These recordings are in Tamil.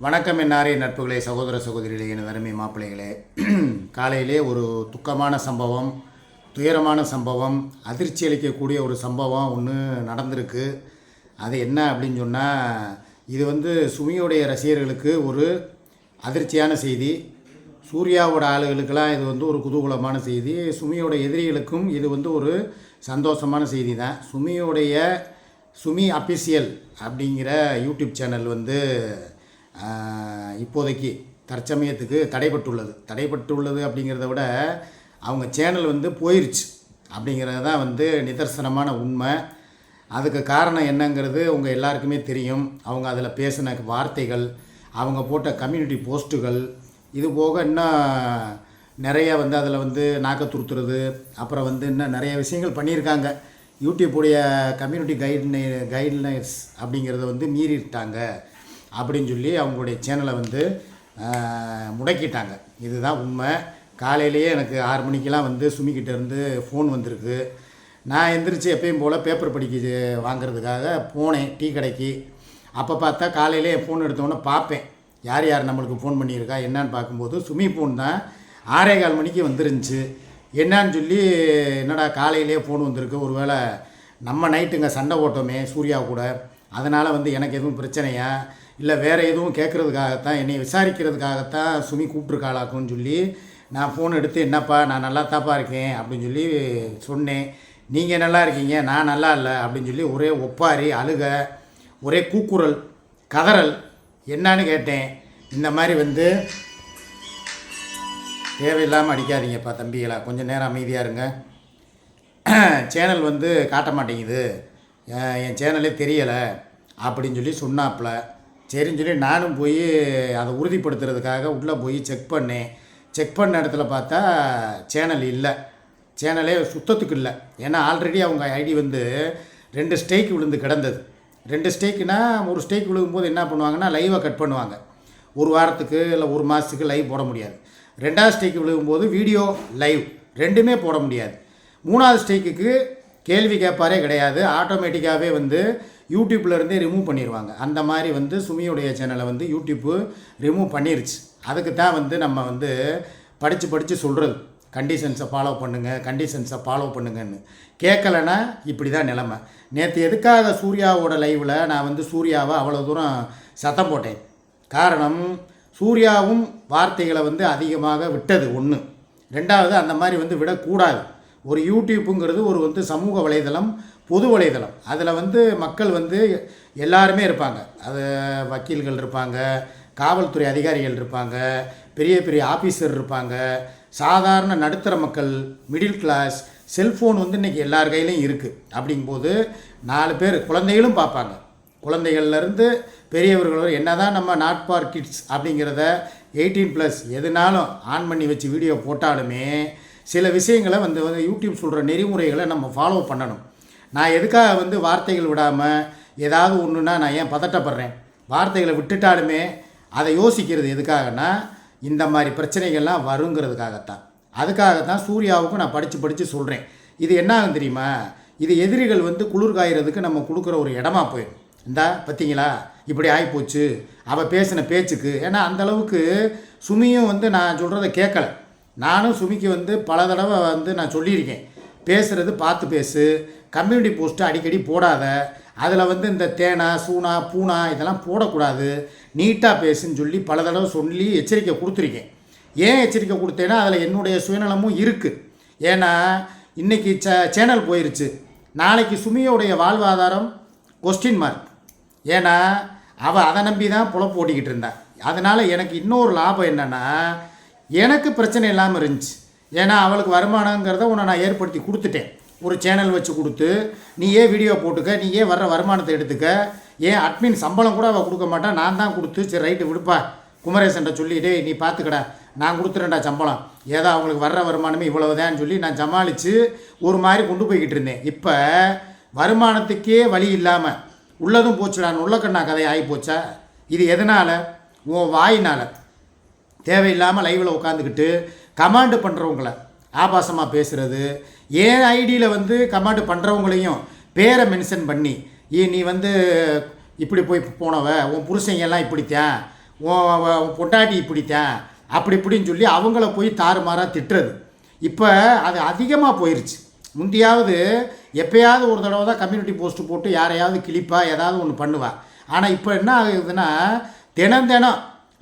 வணக்கம் என்னாரே நட்புகளே, சகோதர சகோதரிகளே, என் அருமை மாப்பிள்ளைகளே. காலையிலே ஒரு துக்கமான சம்பவம், துயரமான சம்பவம், அதிர்ச்சி அளிக்கக்கூடிய ஒரு சம்பவம் ஒன்று நடந்திருக்கு. அது என்ன அப்படின்னு சொன்னால், இது சுமியோடைய ரசிகர்களுக்கு ஒரு அதிர்ச்சியான செய்தி. சூர்யாவோட ஆளுகளுக்கெல்லாம் இது ஒரு குதூகலமான செய்தி. சுமியோட எதிரிகளுக்கும் இது ஒரு சந்தோஷமான செய்தி தான். சுமி அஃபிஷியல் அப்படிங்கிற யூடியூப் சேனல் இப்போதைக்கு தற்சமயத்துக்கு தடைப்பட்டுள்ளது அப்படிங்கிறத விட அவங்க சேனல் போயிடுச்சு அப்படிங்கிறது தான் நிதர்சனமான உண்மை. அதுக்கு காரணம் என்னங்கிறது உங்கள் எல்லாருக்குமே தெரியும். அவங்க அதில் பேசின வார்த்தைகள், அவங்க போட்ட கம்யூனிட்டி போஸ்ட்டுகள், இது போக இன்னும் நிறைய அதில் நாக்க துருத்துறது, அப்புறம் இன்னும் நிறைய விஷயங்கள் பண்ணியிருக்காங்க. யூடியூப்புடைய கம்யூனிட்டி கைட்லைன்ஸ் அப்படிங்கிறத மீறிட்டாங்க அப்படின்னு சொல்லி அவங்களுடைய சேனலை முடக்கிட்டாங்க. இதுதான் உண்மை. காலையிலேயே எனக்கு 6 மணிக்கெலாம் சுமிக்கிட்டேருந்து ஃபோன் வந்திருக்கு. நான் எந்திரிச்சு எப்பயும் போல் பேப்பர் படிக்க வாங்கிறதுக்காக போனேன் டீ கடைக்கு. அப்போ பார்த்தா காலையிலே ஃபோன் எடுத்தோன்னே பார்ப்பேன் யார் யார் நம்மளுக்கு ஃபோன் பண்ணியிருக்கா என்னான்னு பார்க்கும்போது சுமி ஃபோன் தான் 6:15 மணிக்கு வந்துருந்துச்சு. என்னான்னு சொல்லி, என்னடா காலையிலே ஃபோன் வந்திருக்கு, ஒரு வேளை நம்ம நைட்டுங்க சண்டை ஓட்டோமே சூர்யா கூட, அதனால் எனக்கு எதுவும் பிரச்சனையா இல்லை வேறு எதுவும் கேட்குறதுக்காகத்தான், என்னை விசாரிக்கிறதுக்காகத்தான் சுமி கூப்பிட்ருக்காளாக்குன்னு சொல்லி நான் ஃபோன் எடுத்து, என்னப்பா நான் நல்லா தாப்பா இருக்கேன் அப்படின்னு சொல்லி சொன்னேன். நீங்கள் நல்லா இருக்கீங்க, நான் நல்லா இல்லை அப்படின்னு சொல்லி ஒரே ஒப்பாரி, அழுக, ஒரே கூக்குரல், கதறல். என்னான்னு கேட்டேன். இந்த மாதிரி தேவையில்லாமல் அடிக்காதீங்கப்பா தம்பிகளா, கொஞ்சம் நேரம் அமைதியாக இருங்க. சேனல் காட்ட மாட்டேங்குது, என் சேனலே தெரியலை அப்படின்னு சொல்லி சொன்னாப்புல. சரின்னு சொல்லி நானும் போய் அதை உறுதிப்படுத்துறதுக்காக உள்ளே போய் செக் பண்ணேன். செக் பண்ண இடத்துல பார்த்தா சேனல் இல்லை, சேனலே சுத்தத்துக்கு இல்லை. ஏன்னா ஆல்ரெடி அவங்க ஐடி 2 ஸ்டேக் விழுந்து கிடந்தது. 2 ஸ்டேக்குனா, ஒரு ஸ்டேக் விழுகும்போது என்ன பண்ணுவாங்கன்னா லைவை கட் பண்ணுவாங்க. ஒரு வாரத்துக்கு இல்லை ஒரு மாதத்துக்கு லைவ் போட முடியாது. 2வது ஸ்டேக்கு விழுகும்போது வீடியோ லைவ் ரெண்டுமே போட முடியாது. 3வது ஸ்டேக்குக்கு கேள்வி கேட்பாரே கிடையாது, ஆட்டோமேட்டிக்காகவே யூடியூப்லேருந்தே ரிமூவ் பண்ணிடுவாங்க. அந்த மாதிரி சுமியுடைய சேனலை யூடியூப்பு ரிமூவ் பண்ணிருச்சு. அதுக்கு தான் நம்ம படித்து சொல்கிறது, கண்டிஷன்ஸை ஃபாலோ பண்ணுங்கன்னு. கேட்கலைன்னா இப்படி தான் நிலமை. நேற்று எதுக்காக சூர்யாவோட லைவில் நான் சூர்யாவை அவ்வளோ தூரம் சத்தம் போட்டேன்? காரணம், சூர்யாவும் வார்த்தைகளை அதிகமாக விட்டது ஒன்று. 2வது, அந்த மாதிரி விடக்கூடாது. ஒரு யூடியூப்புங்கிறது ஒரு சமூக வலைதளம், பொது வலைதளம். அதில் மக்கள் எல்லாருமே இருப்பாங்க. அது வக்கீல்கள் இருப்பாங்க, காவல்துறை அதிகாரிகள் இருப்பாங்க, பெரிய பெரிய ஆஃபீஸர் இருப்பாங்க, சாதாரண நடுத்தர மக்கள், மிடில் கிளாஸ். செல்ஃபோன் இன்றைக்கி எல்லார் கையிலையும் இருக்குது. அப்படிங்கும்போது 4 பேர், குழந்தைகளும் பார்ப்பாங்க. குழந்தைகள்லேருந்து பெரியவர்கள், என்ன தான் நம்ம நாட் ஃபார் கிட்ஸ் அப்படிங்கிறத 18+ எதுனாலும் ஆன் பண்ணி வச்சு வீடியோ போட்டாலுமே சில விஷயங்களை யூடியூப் சொல்கிற நெறிமுறைகளை நம்ம ஃபாலோ பண்ணணும். நான் எதுக்காக வார்த்தைகள் விடாமல் ஏதாவது ஒன்றுனா நான் ஏன் பதட்டப்படுறேன்? வார்த்தைகளை விட்டுட்டாலுமே அதை யோசிக்கிறது எதுக்காகனா, இந்த மாதிரி பிரச்சனைகள்லாம் வருங்கிறதுக்காகத்தான். அதுக்காகத்தான் சூர்யாவுக்கும் நான் படித்து சொல்கிறேன். இது என்ன ஆகும் தெரியுமா? இது எதிரிகள் குளிர் காய்கிறதுக்கு நம்ம கொடுக்குற ஒரு இடமா போயிடும். இந்தா பார்த்தீங்களா இப்படி ஆகிப்போச்சு அவள் பேசின பேச்சுக்கு. ஏன்னா அந்தளவுக்கு சுமியும் நான் சொல்கிறத கேட்கலை. நானும் சுமிக்கு பல தடவை நான் சொல்லியிருக்கேன், பேசுகிறது பார்த்து பேசு, கம்யூனிட்டி போஸ்ட்டு அடிக்கடி போடாத, அதில் இந்த தேனா சூனா பூனா இதெல்லாம் போடக்கூடாது, நீட்டாக பேசுன்னு சொல்லி பல தடவை சொல்லி எச்சரிக்கை கொடுத்துருக்கேன். ஏன் எச்சரிக்கை கொடுத்தேன்னா அதில் என்னுடைய சுயநலமும் இருக்குது. ஏன்னா இன்றைக்கி சேனல் போயிருச்சு, நாளைக்கு சுமியோடைய வாழ்வாதாரம் $. ஏன்னா அவள் அதை நம்பி தான் புலப்பு ஓட்டிக்கிட்டு இருந்தாள். அதனால் எனக்கு இன்னொரு லாபம் என்னென்னா, எனக்கு பிரச்சனை இல்லாமல் இருந்துச்சு. ஏன்னா அவளுக்கு வருமானங்கிறத உன்னை நான் ஏற்படுத்தி கொடுத்துட்டேன். ஒரு சேனல் வச்சு கொடுத்து, நீ ஏன் வீடியோ போட்டுக்க, நீ ஏன் வர்ற வருமானத்தை எடுத்துக்க, ஏன் அட்மின் சம்பளம் கூட அவள் கொடுக்க மாட்டான், நான் தான் கொடுத்து, சரி ரைட்டு விடுப்பா குமரேசன்ட்ட சொல்லிவிட்டு நீ பார்த்துக்கடா, நான் கொடுத்துறேன்டா சம்பளம், ஏதோ அவங்களுக்கு வர்ற வருமானமே இவ்வளவுதான்னு சொல்லி நான் சமாளித்து ஒரு மாதிரி கொண்டு போய்கிட்டு இருந்தேன். இப்போ வருமானத்துக்கே வழி இல்லாமல் உள்ளதும் போச்சுடான்னு உள்ளக்கண்ணா கதை ஆகி போச்சா? இது எதனால்? உன் வாயினால். தேவையில்லாமல் லைவில் உட்காந்துக்கிட்டு கமாண்டு பண்ணுறவங்கள ஆபாசமாக பேசுகிறது, ஏன் ஐடியில் கமாண்டு பண்ணுறவங்களையும் பேரை மென்ஷன் பண்ணி, நீ இப்படி போய் போனவ, உன் புருஷங்கெல்லாம் இப்படித்தான், உன் பொண்டாட்டி இப்படித்தான் அப்படி இப்படின்னு சொல்லி அவங்கள போய் தாறுமாறாக திட்டுறது. இப்போ அது அதிகமாக போயிடுச்சு. முந்தியாவது எப்போயாவது ஒரு தடவை தான் கம்யூனிட்டி போஸ்ட்டு போட்டு யாரையாவது கிளிப்பா ஏதாவது ஒன்று பண்ணுவா. ஆனால் இப்போ என்ன ஆகுதுன்னா தினம்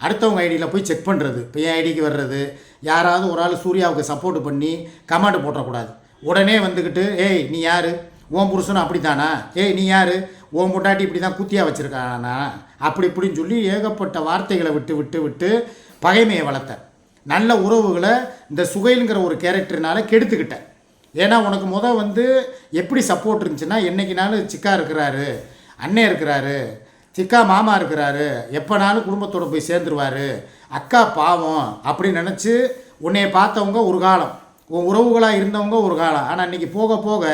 அடுத்தவங்க ஐடியில் போய் செக் பண்ணுறது. இப்போ என் ஐடிக்கு வர்றது, யாராவது ஒரு ஆள் சூர்யாவுக்கு சப்போர்ட் பண்ணி கமெண்ட் போட்டக்கூடாது, உடனே வந்துக்கிட்டு ஏய் நீ யார், ஓம் புருஷனும் அப்படி தானா, ஏய் நீ யார், ஓம் பொண்டாட்டி இப்படி தான் குத்தியாக வச்சுருக்கானா, அப்படி இப்படின்னு சொல்லி ஏகப்பட்ட வார்த்தைகளை விட்டு விட்டு விட்டு பகைமையை வளர்த்தேன். நல்ல உறவுகளை இந்த சுகைலுங்கிற ஒரு கேரக்டர்னால கெடுத்துக்கிட்டேன். ஏன்னா உனக்கு வந்து எப்படி சப்போர்ட் இருந்துச்சுன்னா, என்றைக்குனாலும் சிக்கா இருக்கிறாரு, அண்ணே இருக்கிறாரு, சிக்கா மாமா இருக்கிறாரு, எப்போனாலும் குடும்பத்தோடு போய் சேர்ந்துருவார், அக்கா பாவம் அப்படின்னு நினச்சி உன்னைய பார்த்தவங்க ஒரு காலம், உன் உறவுகளாக இருந்தவங்க ஒரு காலம். ஆனால் இன்றைக்கி போக போக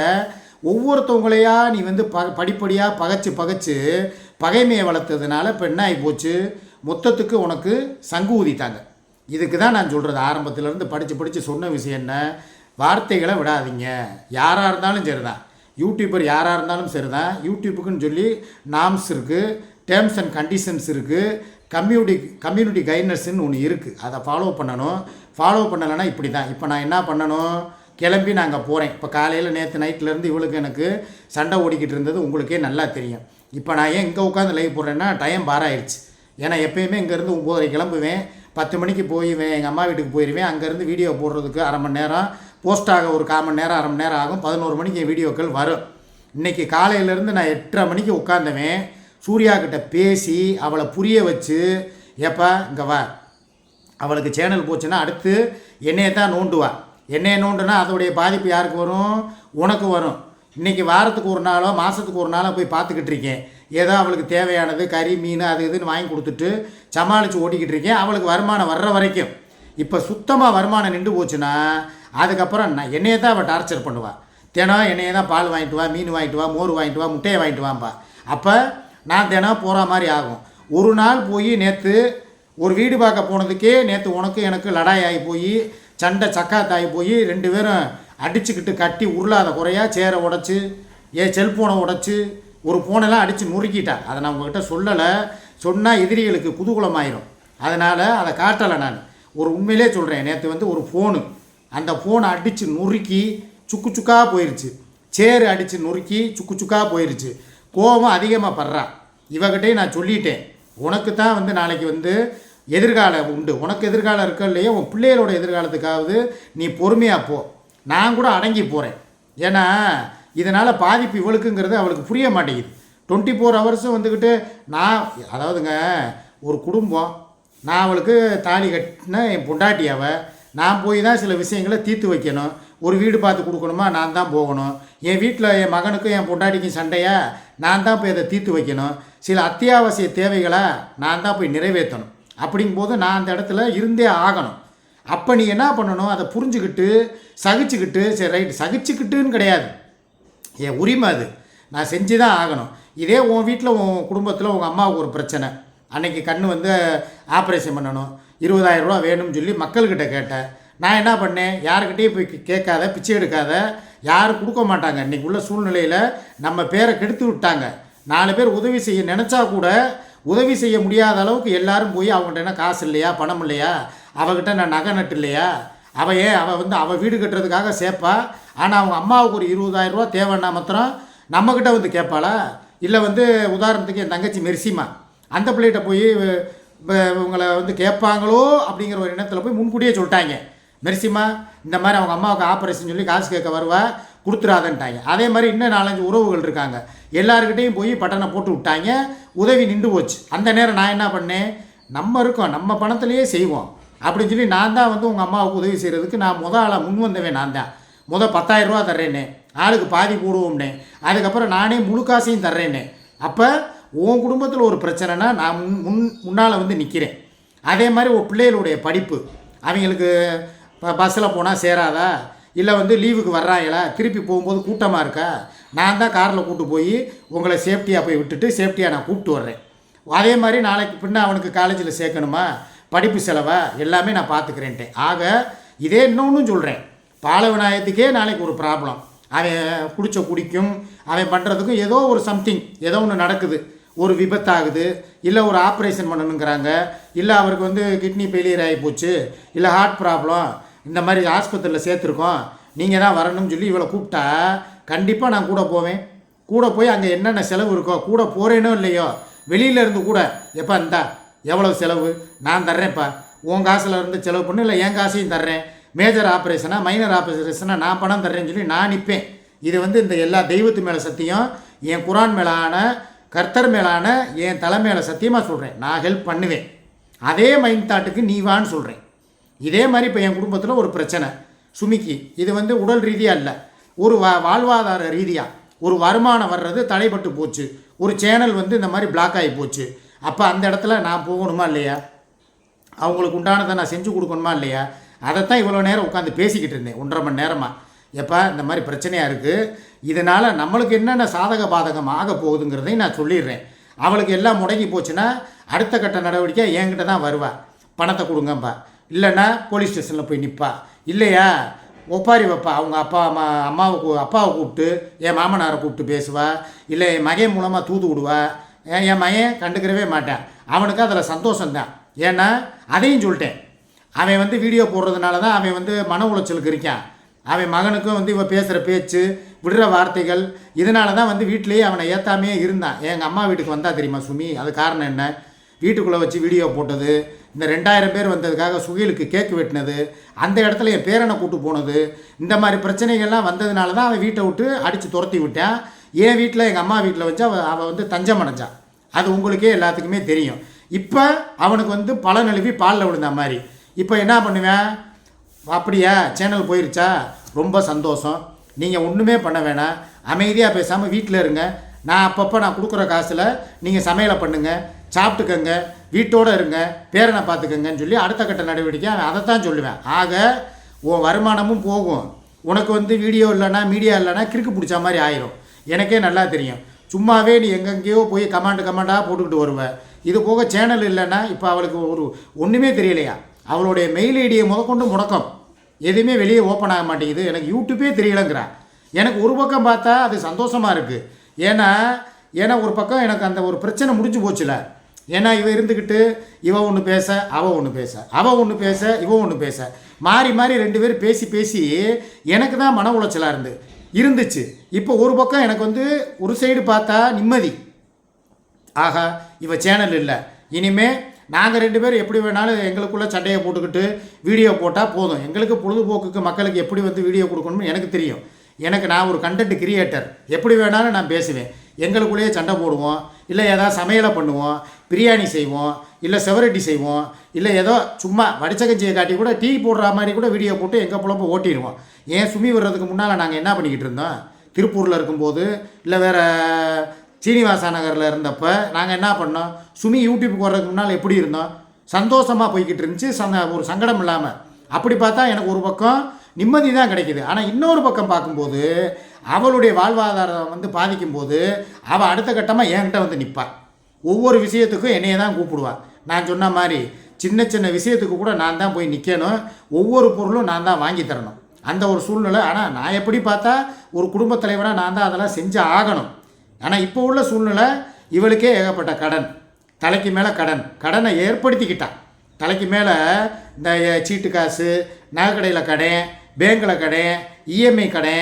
ஒவ்வொருத்தவங்களையா நீ வந்து படிப்படியாக பகைச்சு பகைமையை வளர்த்ததுனால இப்போ என்ன ஆகி போச்சு, மொத்தத்துக்கு உனக்கு சங்கு ஊதிட்டாங்க. இதுக்கு தான் நான் சொல்கிறது, ஆரம்பத்திலேருந்து படித்து சொன்ன விஷயம் என்ன, வார்த்தைகளை விடாதீங்க. யாராக இருந்தாலும் சரி தான், யூடியூபர் யாராக இருந்தாலும் சரி தான், யூடியூப்புக்குன்னு சொல்லி நாம்ஸ் இருக்குது, டேர்ம்ஸ் அண்ட் கண்டிஷன்ஸ் இருக்குது, கம்யூனிட்டி கைட்னஸ்ன்னு ஒன்று இருக்குது. அதை ஃபாலோ பண்ணணும். ஃபாலோ பண்ணலைன்னா இப்படி தான். இப்போ நான் என்ன பண்ணணும், கிளம்பி நான் அங்கே போகிறேன். இப்போ காலையில் நேற்று நைட்லேருந்து இவளுக்கு எனக்கு சண்டை ஓடிக்கிட்டு இருந்தது உங்களுக்கே நல்லா தெரியும். இப்போ நான் ஏன் இங்கே உட்காந்து லைவ் போடுறேன்னா டைம் பாராயிடுச்சு. ஏன்னா எப்போயுமே இங்கேருந்து 9:30 கிளம்புவேன், 10 மணிக்கு போயிடுவேன், எங்கள் அம்மா வீட்டுக்கு போயிடுவேன். அங்கேருந்து வீடியோ போடுறதுக்கு அரை மணி நேரம், போஸ்ட்டாக ஒரு 1/4 மணி நேரம், அரை மணி நேரம் ஆகும். 11 மணிக்கு என் வீடியோக்கள் வரும். இன்றைக்கி காலையிலேருந்து நான் 8:30 மணிக்கு உட்காந்தவேன், சூர்யா கிட்ட பேசி அவளை புரிய வச்சு, ஏப்பா இங்கே வா, அவளுக்கு சேனல் போச்சுன்னா அடுத்து என்னையை தான் நோண்டுவா. என்னையை நோண்டுனா அதோடைய பாதிப்பு யாருக்கு வரும், உனக்கு வரும். இன்றைக்கி வாரத்துக்கு ஒரு நாளோ மாதத்துக்கு ஒரு நாளோ போய் பார்த்துக்கிட்டு இருக்கேன். ஏதோ அவளுக்கு தேவையானது கறி மீன் அது இதுன்னு வாங்கி கொடுத்துட்டு சமாளித்து ஓட்டிக்கிட்டு இருக்கேன், அவளுக்கு வருமானம் வர்ற வரைக்கும். இப்போ சுத்தமாக வருமானம் நின்று போச்சுன்னா அதுக்கப்புறம் நான் என்னையே தான் அவள் டார்ச்சர் பண்ணுவாள். தினம் என்னையே தான் பால் வாங்கிட்டு வா, மீன் வாங்கிட்டு வா, மோர் வாங்கிட்டு வா, முட்டையை வாங்கிட்டு வாம்பா. அப்போ நான் தினம் போகிற மாதிரி ஆகும். ஒரு நாள் போய் நேற்று ஒரு வீடு பார்க்க போனதுக்கே நேற்று உனக்கு எனக்கு லடாய் ஆகி போய் சண்டை சக்காத்தாகி போய் 2 பேரும் அடிச்சுக்கிட்டு கட்டி உருளாத குறையா சேரை உடச்சி செல்ஃபோனை உடச்சி ஒரு ஃபோனெல்லாம் அடித்து நுறுக்கிட்டா. அதை நான் உங்கள்கிட்ட சொல்லலை, சொன்னால் எதிரிகளுக்கு குதூகலமாயிரும். அதனால் அதை காட்டலை. நான் ஒரு உண்மையிலே சொல்கிறேன், நேற்று வந்து ஒரு ஃபோனு, அந்த ஃபோனை அடித்து நுறுக்கி சுக்கு சுக்காக போயிடுச்சு, சேரு அடித்து நுறுக்கி சுக்கு சுக்காக போயிடுச்சு. கோபம் அதிகமாக படுறா. இவகிட்டையும் நான் சொல்லிட்டேன், உனக்கு தான் வந்து நாளைக்கு வந்து எதிர்காலம் உண்டு, உனக்கு எதிர்காலம் இருக்க இல்லையே, உன் பிள்ளைகளோட எதிர்காலத்துக்காவது நீ பொறுமையாக போ. நான் கூட அடங்கி போகிறேன். ஏன்னா இதனால் பாதிப்பு இவளுக்குங்கிறது அவளுக்கு புரிய மாட்டேங்குது. 24 ஹவர்ஸும் வந்துக்கிட்டு நான், அதாவதுங்க ஒரு குடும்பம், நான் அவளுக்கு தாலி கட்டின என் பொண்டாட்டியாவை நான் போய் தான் சில விஷயங்களை தீர்த்து வைக்கணும். ஒரு வீடு பார்த்து கொடுக்கணுமா, நான் தான் போகணும். என் வீட்டில் என் மகனுக்கும் என் பொண்டாட்டிக்கும் சண்டையா, நான் தான் போய் அதை தீர்த்து வைக்கணும். சில அத்தியாவசிய தேவைகளை நான் தான் போய் நிறைவேற்றணும். அப்படிங்கும்போது நான் அந்த இடத்துல இருந்தே ஆகணும். அப்போ நீ என்ன பண்ணணும், அதை புரிஞ்சுக்கிட்டு சகிச்சுக்கிட்டு, சரி ரைட்டு சகிச்சுக்கிட்டுன்னு கிடையாது, என் உரிமை அது, நான் செஞ்சு தான் ஆகணும். இதே உன் வீட்டில் உன் குடும்பத்தில் உங்கள் அம்மாவுக்கு ஒரு பிரச்சனை, அன்றைக்கி கண் வந்து ஆப்ரேஷன் பண்ணணும், 20,000 ரூபா வேணும்னு சொல்லி மக்கள்கிட்ட கேட்டேன். நான் என்ன பண்ணேன், யாருக்கிட்டேயும் போய் கேட்காத, பிச்சை எடுக்காத, யாரும் கொடுக்க மாட்டாங்க. இன்றைக்கி உள்ள சூழ்நிலையில் நம்ம பேரை கெடுத்து விட்டாங்க. 4 பேர் உதவி செய்ய நினச்சா கூட உதவி செய்ய முடியாத அளவுக்கு எல்லாரும் போய் அவங்ககிட்ட என்ன காசு இல்லையா, பணம் இல்லையா, அவகிட்ட நான் நகை நட்டு இல்லையா, அவள் வந்து அவள் வீடு கட்டுறதுக்காக சேர்ப்பா. ஆனால் அவங்க அம்மாவுக்கு ஒரு 20,000 ரூபா தேவைன்னா மாத்திரம் நம்மக்கிட்ட வந்து கேட்பாளா? இல்லை வந்து உதாரணத்துக்கு என் தங்கச்சி மெர்சிமா, அந்த பிள்ளைகிட்ட போய் இவங்களை வந்து கேட்பாங்களோ அப்படிங்கிற ஒரு எண்ணத்தில் போய் முன்கூட்டியே சொல்லிட்டாங்க, மெர்சிமா இந்த மாதிரி அவங்க அம்மாவுக்கு ஆப்ரேஷன் சொல்லி காசு கேட்க வருவா, கொடுத்துடாதன்ட்டாங்க. அதே மாதிரி இன்னும் 4-5 உறவுகள் இருக்காங்க, எல்லாருக்கிட்டையும் போய் பட்டனை போட்டு விட்டாங்க, உதவி நின்று போச்சு. அந்த நேரம் நான் என்ன பண்ணேன், நம்ம இருக்கோம், நம்ம பணத்திலேயே செய்வோம் அப்படின்னு சொல்லி நான் தான் வந்து உங்கள் அம்மாவுக்கு உதவி செய்கிறதுக்கு நான் ஆளாக முன் வந்தவேன். நான் தான் 10,000 ரூபா தர்றேன்னே, ஆளுக்கு பாதி போடுவோம்னே, அதுக்கப்புறம் நானே முழு காசையும் தர்றேன்னே. அப்போ உன் குடும்பத்தில் ஒரு பிரச்சனைனா நான் முன்னால் வந்து நிற்கிறேன். அதே மாதிரி ஒரு பிள்ளைகளுடைய படிப்பு, அவங்களுக்கு பஸ்ஸில் போனால் சேராதா, இல்லை வந்து லீவுக்கு வர்றாங்களா, திருப்பி போகும்போது கூட்டமாக இருக்கா, நான் தான் காரில் கூப்பிட்டு போய் உங்களை சேஃப்டியாக போய் விட்டுட்டு சேஃப்டியாக நான் கூப்பிட்டு வர்றேன். அதே மாதிரி நாளைக்கு பின்ன அவனுக்கு காலேஜில் சேர்க்கணுமா, படிப்பு செலவா எல்லாமே நான் பார்த்துக்கிறேன்ட்டேன். ஆக இதே இன்னொன்றும் சொல்கிறேன், பாலவிநாயகத்துக்கே நாளைக்கு ஒரு ப்ராப்ளம், அவன் குடிக்கும் அவன் பண்ணுறதுக்கும் ஏதோ ஒரு சம்திங் ஏதோ ஒன்று நடக்குது, ஒரு விபத்தாகுது, இல்லை ஒரு ஆப்ரேஷன் பண்ணணுங்கிறாங்க, இல்லை அவருக்கு வந்து கிட்னி ஃபெயிலியர் ஆகி போச்சு, இல்லை ஹார்ட் ப்ராப்ளம், இந்த மாதிரி ஆஸ்பத்திரியில் சேர்த்துருக்கோம், நீங்கள் தான் வரணும்னு சொல்லி இவளை கூப்பிட்டா கண்டிப்பாக நான் கூட போவேன். கூட போய் அங்கே என்னென்ன செலவு இருக்கோ, கூட போகிறேனோ இல்லையோ, வெளியில இருந்து கூட எப்பா இந்தா எவ்வளோ செலவு நான் தர்றேன்ப்பா, உன் காசில் இருந்து செலவு பண்ணு, இல்லை என் காசையும் தர்றேன், மேஜர் ஆப்ரேஷனா மைனர் ஆப்ரேஷனா நான் பணம் தர்றேன்னு சொல்லி நான் நிற்பேன். இது வந்து இந்த எல்லா தெய்வத்து மேலே சத்தியம், என் குரான் மேலான கர்த்தர் மேலான என் தலை மேலே சத்தியமாக சொல்கிறேன், நான் ஹெல்ப் பண்ணுவேன். அதே மைண்ட் தாட்டுக்கு நீ வான்னு சொல்கிறேன். இதே மாதிரி இப்போ என் குடும்பத்தில் ஒரு பிரச்சனை சுமிக்கு, இது வந்து உடல் ரீதியாக இல்லை, ஒரு வாழ்வாதார ரீதியாக ஒரு வருமானம் வர்றது தடைப்பட்டு போச்சு, ஒரு சேனல் வந்து இந்த மாதிரி பிளாக் ஆகி போச்சு. அப்போ அந்த இடத்துல நான் போகணுமா இல்லையா, அவங்களுக்கு உண்டானதை நான் செஞ்சு கொடுக்கணுமா இல்லையா, அதைத்தான் இவ்வளோ நேரம் உட்காந்து பேசிக்கிட்டு இருந்தேன் 1.5 மணி நேரமாக. எப்போ இந்த மாதிரி பிரச்சனையாக இருக்குது, இதனால் நம்மளுக்கு என்னென்ன சாதக பாதகம் ஆக போகுதுங்கிறதையும் நான் சொல்லிடுறேன். அவளுக்கு எல்லாம் முடங்கி போச்சுன்னா அடுத்த கட்ட நடவடிக்கை என்கிட்ட தான் வருவா, பணத்தை கொடுங்கப்பா, இல்லைன்னா போலீஸ் ஸ்டேஷனில் போய் நிற்பா, இல்லையா ஒப்பாரி வைப்பா, அவங்க அப்பாவை கூப்பிட்டு என் மாமனாரை கூப்பிட்டு பேசுவா, இல்லை என் மகன் மூலமாக தூது விடுவா. என் மகன் கண்டுக்கிறவே மாட்டேன், அவனுக்கு அதில் சந்தோஷம்தான். ஏன்னா அதையும் சொல்லிட்டேன், அவன் வந்து வீடியோ போடுறதுனால தான் அவன் வந்து மன உளைச்சலுக்கு இருக்கான். அவன் மகனுக்கும் வந்து இவன் பேசுகிற பேச்சு விடுற வார்த்தைகள் இதனால தான் வந்து வீட்டிலேயே அவனை ஏற்றாமையே இருந்தான். எங்கள் அம்மா வீட்டுக்கு வந்தால் தெரியுமா சுமி, அது காரணம் என்ன, வீட்டுக்குள்ளே வச்சு வீடியோ போட்டது, இந்த 2000 பேர் வந்ததுக்காக சுகிலுக்கு கேக்கு வெட்டினது, அந்த இடத்துல என் பேரனை கூட்டு போனது, இந்த மாதிரி பிரச்சனைகள்லாம் வந்ததுனால தான் அவன் வீட்டை விட்டு அடித்து துரத்தி விட்டான். என் வீட்டில் எங்கள் அம்மா வீட்டில் வச்சு அவள் வந்து தஞ்சம் அடைஞ்சான். அது உங்களுக்கே எல்லாத்துக்குமே தெரியும். இப்போ அவனுக்கு வந்து பல நழுவி பாலில் விழுந்த மாதிரி. இப்போ என்ன பண்ணுவேன், அப்படியா சேனல் போயிருச்சா, ரொம்ப சந்தோஷம், நீங்கள் ஒன்றுமே பண்ண வேணாம், அமைதியாக பேசாமல் வீட்டில் இருங்க, நான் அப்பப்போ நான் கொடுக்குற காசில் நீங்கள் சமையலை பண்ணுங்கள், சாப்பிட்டுக்கங்க, வீட்டோடு இருங்க, பேரனை பார்த்துக்கங்கன்னு சொல்லி அடுத்த கட்ட நடவடிக்கை அதைத்தான் சொல்லுவேன். ஆக உன் வருமானமும் போகும், உனக்கு வந்து வீடியோ இல்லைன்னா மீடியா இல்லைன்னா கிறுக்கு பிடிச்ச மாதிரி ஆயிரும். எனக்கே நல்லா தெரியும், சும்மாவே நீ எங்கெங்கேயோ போய் கமாண்டாக போட்டுக்கிட்டு வருவேன். இது போக சேனல் இல்லைன்னா இப்போ அவளுக்கு ஒன்றுமே தெரியலையா, அவளுடைய மெயில் ஐடியை முதற்கொண்டு முடக்கம், எதுவுமே வெளியே ஓப்பன் ஆக மாட்டேங்குது, எனக்கு யூடியூப்பே தெரியலைங்கிறா. எனக்கு ஒரு பக்கம் பார்த்தா அது சந்தோஷமாக இருக்குது. ஏன்னா ஒரு பக்கம் எனக்கு அந்த ஒரு பிரச்சனை முடிஞ்சு போச்சுல. ஏன்னா இவ இருந்துக்கிட்டு இவ ஒன்று பேச அவள் ஒன்று பேச, அவள் ஒன்று பேச இவன் ஒன்று பேச, மாறி மாறி 2 பேர் பேசி எனக்கு தான் மன உளைச்சலாக இருந்துச்சு. இப்போ ஒரு பக்கம் எனக்கு வந்து ஒரு சைடு பார்த்தா நிம்மதி, ஆகா இவ சேனல் இல்லை, இனிமே நாங்கள் 2 பேர் எப்படி வேணாலும் எங்களுக்குள்ளே சண்டையை போட்டுக்கிட்டு வீடியோ போட்டால் போதும், எங்களுக்கு பொழுதுபோக்குக்கு மக்களுக்கு எப்படி வந்து வீடியோ கொடுக்கணும்னு எனக்கு தெரியும். நான் ஒரு கண்டென்ட் கிரியேட்டர், எப்படி வேணாலும் நான் பேசுவேன், எங்களுக்குள்ளேயே சண்டை போடுவோம், இல்லை ஏதாவது சமையலை பண்ணுவோம், பிரியாணி செய்வோம், இல்லை செவரட்டி செய்வோம், இல்லை ஏதோ சும்மா வடிச்சகஞ்சியை காட்டி கூட டீ போடுற மாதிரி கூட வீடியோ போட்டு எங்கள் பொழப்ப ஓட்டிடுவோம். ஏன் சுமி வர்றதுக்கு முன்னால் நாங்கள் என்ன பண்ணிக்கிட்டு இருந்தோம், திருப்பூரில் இருக்கும்போது இல்லை வேறு சீனிவாசா நகரில் இருந்தப்போ நாங்கள் என்ன பண்ணோம், சுமி யூடியூப்புக்கு வர்றதுக்கு முன்னால் எப்படி இருந்தோம், சந்தோஷமாக போய்கிட்டு இருந்துச்சு, ஒரு சங்கடம் இல்லாமல். அப்படி பார்த்தா எனக்கு ஒரு பக்கம் நிம்மதி தான் கிடைக்கிது. ஆனால் இன்னொரு பக்கம் பார்க்கும்போது அவளுடைய வாழ்வாதாரம் வந்து பாதிக்கும்போது அவள் அடுத்த கட்டமாக என்கிட்ட வந்து நிற்பாள். ஒவ்வொரு விஷயத்துக்கும் என்னையை தான் கூப்பிடுவாள். நான் சொன்ன மாதிரி சின்ன சின்ன விஷயத்துக்கு கூட நான் தான் போய் நிற்கணும், ஒவ்வொரு பொருளும் நான் தான் வாங்கி தரணும், அந்த ஒரு சூழ்நிலை. ஆனால் நான் எப்படி பார்த்தா ஒரு குடும்பத் தலைவராக நான் தான் அதெல்லாம் செஞ்சு ஆகணும். ஆனால் இப்போ உள்ள சூழ்நிலை இவளுக்கே ஏகப்பட்ட கடன், தலைக்கு மேலே கடனை ஏற்படுத்திக்கிட்டான். தலைக்கு மேலே இந்த சீட்டு காசு, நகைக்கடையில் கடை, பேங்கில் கடை, இஎம்ஐ கடை,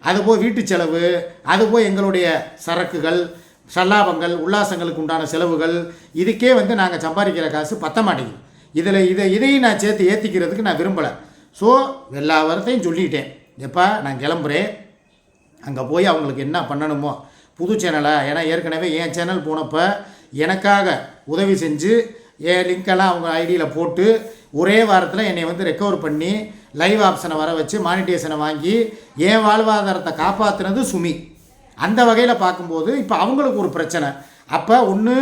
அதுபோல் வீட்டு செலவு, அதுபோல் எங்களுடைய சரக்குகள், சல்லாபங்கள், உல்லாசங்களுக்கு உண்டான செலவுகள், இதுக்கே வந்து நாங்கள் சம்பாதிக்கிற காசு பத்த மாட்டேங்குது. இதையும் நான் சேர்த்து ஏற்றிக்கிறதுக்கு நான் விரும்பலை. ஸோ எல்லா வாரத்தையும் சொல்லிட்டேன், எப்பா நான் கிளம்புறேன், அங்கே போய் அவங்களுக்கு என்ன பண்ணணுமோ புது சேனலாக, ஏன்னா ஏற்கனவே என் சேனல் போனப்போ எனக்காக உதவி செஞ்சு என் லிங்க்கெல்லாம் அவங்க ஐடியில் போட்டு ஒரே வாரத்தில் என்னை வந்து ரெக்கவர் பண்ணி லைவ் ஆப்ஷனை வர வச்சு மானிட்டேஷனை வாங்கி என் வாழ்வாதாரத்தை காப்பாற்றுனது சுமி. அந்த வகையில் பார்க்கும்போது இப்போ அவங்களுக்கு ஒரு பிரச்சனை. அப்போ ஒன்று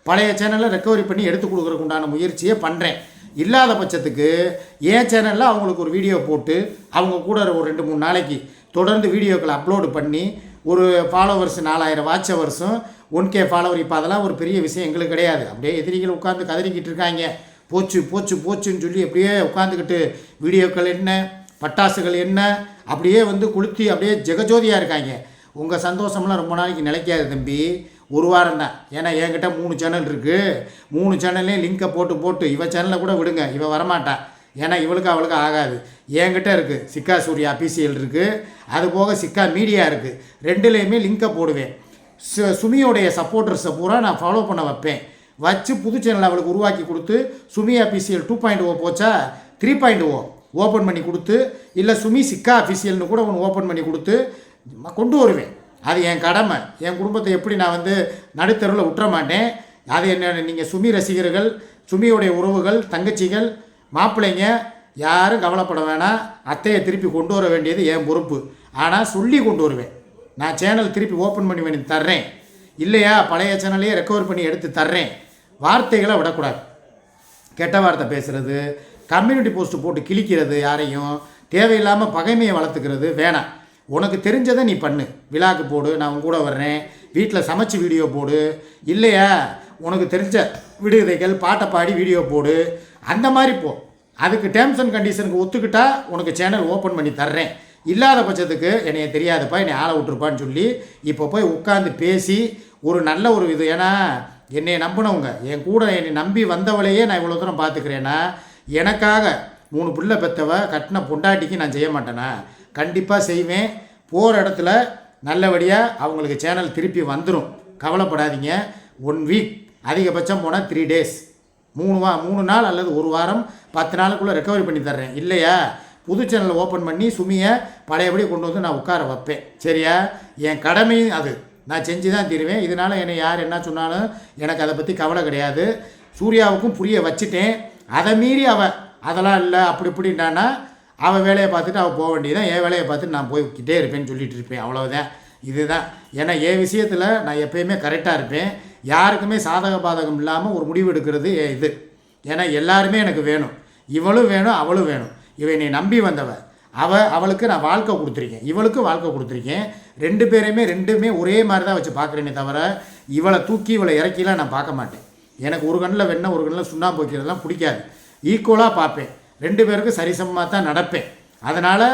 பழைய சேனலை ரெக்கவரி பண்ணி எடுத்து கொடுக்குறதுக்கு உண்டான முயற்சியை பண்ணுறேன். இல்லாத பட்சத்துக்கு என் சேனலில் அவங்களுக்கு ஒரு வீடியோ போட்டு அவங்க கூட ஒரு 2-3 நாளைக்கு தொடர்ந்து வீடியோக்களை அப்லோடு பண்ணி ஒரு ஃபாலோவர்ஸ் 4000 வாட்ச் ஹவர்ஸும் 1K ஃபாலோவர். இப்போ அதெல்லாம் ஒரு பெரிய விஷயம் எங்களுக்கு கிடையாது. அப்படியே எதிரிகள் உட்காந்து கதறிக்கிட்டு இருக்காங்க, போச்சுன்னு சொல்லி அப்படியே உட்காந்துக்கிட்டு வீடியோக்கள் என்ன, பட்டாசுகள் என்ன, அப்படியே வந்து கொளுத்தி அப்படியே ஜெகஜோதியாக இருக்காங்க. உங்கள் சந்தோஷம்லாம் ரொம்ப நாளைக்கு நிலைக்காது தம்பி. ஒரு வாரம் தான். ஏன்னா என்கிட்ட 3 சேனல் இருக்குது. 3 சேனல்லையும் லிங்கை போட்டு இவ சேனலில் கூட விடுங்க, இவ வரமாட்டான். ஏன்னா அவளுக்கு ஆகாது. என்கிட்ட இருக்குது சிக்கா சூர்யா அபிஷியல் இருக்குது, அதுபோக சிக்கா மீடியா இருக்குது. ரெண்டுலேயுமே லிங்கை போடுவேன். சுமியோடைய சப்போர்ட்டர்ஸை பூரா நான் ஃபாலோ பண்ண வைப்பேன். வச்சு புது சேனல் அவளுக்கு உருவாக்கி கொடுத்து சுமி அபிஷியல் 2.0 போச்சா 3.0 ஓப்பன் பண்ணி கொடுத்து, இல்லை சுமி சிக்கா அஃபிஷியல்னு கூட ஒன்று ஓப்பன் பண்ணி கொடுத்து கொண்டு வருவேன். அது என் கடமை. என் குடும்பத்தை எப்படி நான் நடுத்தருவில் விட்டுற மாட்டேன். அது என்ன, நீங்கள் சுமி ரசிகர்கள், சுமியோடைய உறவுகள், தங்கச்சிகள், மாப்பிள்ளைங்க யாரும் கவலைப்பட வேணாம். அத்தையை திருப்பி கொண்டு வர வேண்டியது என் பொறுப்பு. ஆனால் சொல்லி கொண்டு வருவேன். நான் சேனல் திருப்பி ஓப்பன் பண்ணி தர்றேன், இல்லையா பழைய சேனலையே ரெக்கவர் பண்ணி எடுத்து தர்றேன். வார்த்தைகளை விடக்கூடாது. கெட்ட வார்த்தை பேசுகிறது, கம்யூனிட்டி போஸ்ட்டு போட்டு கிழிக்கிறது, யாரையும் தேவையில்லாமல் பகைமையை வளர்த்துக்கிறது வேணாம். உனக்கு தெரிஞ்சதை நீ பண்ணு. விழாக்கு போடு, நான் உன் கூட வர்றேன். வீட்டில் சமைச்சு வீடியோ போடு, இல்லையா உனக்கு தெரிஞ்ச விடுகதைகள் பாட்டை பாடி வீடியோ போடு. அந்த மாதிரி போ. அதுக்கு டேர்ம்ஸ் அண்ட் கண்டிஷனுக்கு ஒத்துக்கிட்டா உனக்கு சேனல் ஓப்பன் பண்ணி தர்றேன். இல்லாத பட்சத்துக்கு என்னைய தெரியாதுப்பா, என்னை ஆளை விட்டுருப்பான்னு சொல்லி இப்போ போய் உட்காந்து பேசி ஒரு நல்ல ஒரு இது. ஏன்னா என்னை நம்பினவங்க, என் கூட என்னை நம்பி வந்தவளையே நான் இவ்வளோ தூரம் பார்த்துக்கிறேன்னா, எனக்காக 3 பிள்ளை பெற்றவ கட்டின பொண்டாட்டிக்கு நான் செய்ய மாட்டேனா? கண்டிப்பாக செய்வேன். போகிற இடத்துல நல்லபடியாக அவங்களுக்கு சேனல் திருப்பி வந்துடும். கவலைப்படாதீங்க. 1 வீக், அதிகபட்சம் போனால் 3 டேஸ், 3 நாள் அல்லது 1 வாரம் 10 நாளுக்குள்ளே ரெக்கவரி பண்ணி தர்றேன். இல்லையா புது சேனலை ஓப்பன் பண்ணி சுமியை பழையபடி கொண்டு நான் உட்கார வைப்பேன். சரியா? என் கடமையும் அது நான் செஞ்சு தான் தருவேன். இதனால் என்னை யார் என்ன சொன்னாலும் எனக்கு அதை பற்றி கவலை கிடையாது. சூர்யாவுக்கும் புரிய வச்சுட்டேன். அதை மீறி அதெல்லாம் இல்லை அப்படி இப்படின்னானா அவள் வேலையை பார்த்துட்டு அவள் போக வேண்டியதான். என் வேலையை பார்த்துட்டு நான் போய்கிட்டே இருப்பேன்னு சொல்லிட்டு இருப்பேன். அவ்வளோதான். இதுதான். ஏன்னா என் விஷயத்தில் நான் எப்போயுமே கரெக்டாக இருப்பேன். யாருக்குமே சாதக பாதகம் இல்லாமல் ஒரு முடிவு எடுக்கிறது இது. ஏன்னா எல்லாருமே எனக்கு வேணும். இவளும் வேணும், அவளும் வேணும். இவ என்னை நம்பி வந்தவ. அவளுக்கு நான் வாழ்க்கை கொடுத்துருக்கேன், இவளுக்கு வாழ்க்கை கொடுத்துருக்கேன். 2 பேரையுமே ரெண்டுமே ஒரே மாதிரி தான் வச்சு பார்க்குறேனே தவிர இவளை தூக்கி இவளை இறக்கிலாம் நான் பார்க்க மாட்டேன். எனக்கு ஒரு கண்ணில் வெண்ணெய் ஒரு கண்ணில் சுண்ணாம்பு வைக்கிறதுலாம் பிடிக்காது. ஈக்குவலாக பார்ப்பேன். 2 பேருக்கும் சரிசமமாக தான் நடப்பேன். அதனால்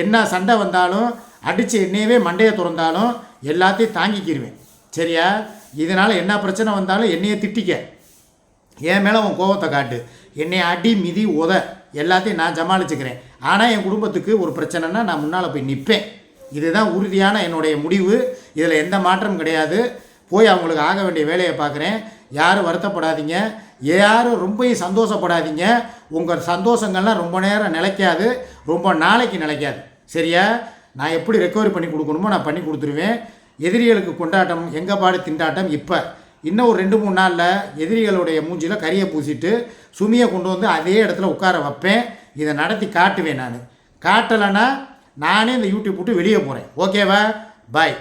என்ன சண்டை வந்தாலும் அடித்து என்னையவே மண்டையை திறந்தாலும் எல்லாத்தையும் தாங்கிக்கிடுவேன். சரியா? இதனால் என்ன பிரச்சனை வந்தாலும் என்னையை திட்டிக்க, என் மேலே உன் கோபத்தை காட்டு, என்னை அடி மிதி உத எல்லாத்தையும் நான் சமாளிச்சுக்கிறேன். ஆனால் என் குடும்பத்துக்கு ஒரு பிரச்சனைனா நான் முன்னால் போய் நிற்பேன். இதுதான் உறுதியான என்னுடைய முடிவு. இதில் எந்த மாற்றமும் கிடையாது. போய் அவங்களுக்கு ஆக வேண்டிய வேலையை பார்க்குறேன். யாரும் வருத்தப்படாதீங்க, யாரும் ரொம்பவும் சந்தோஷப்படாதீங்க. உங்கள் சந்தோஷங்கள்லாம் ரொம்ப நேரம் நிலைக்காது, ரொம்ப நாளைக்கு நிலைக்காது. சரியா? நான் எப்படி ரெக்கவரி பண்ணி கொடுக்கணுமோ நான் பண்ணி கொடுத்துருவேன். எதிரிகளுக்கு கொண்டாட்டம், எங்கே பாடு திண்டாட்டம். இப்போ இன்னும் ஒரு 2-3 நாளில் எதிரிகளுடைய மூஞ்சியில் கரியை பூசிட்டு சுமியை கொண்டு அதே இடத்துல உட்கார வைப்பேன். இதை நடத்தி காட்டுவேன். நான் காட்டலைன்னா நானே இந்த யூடியூப் விட்டு வெளியே போகிறேன். ஓகேவா? பாய்.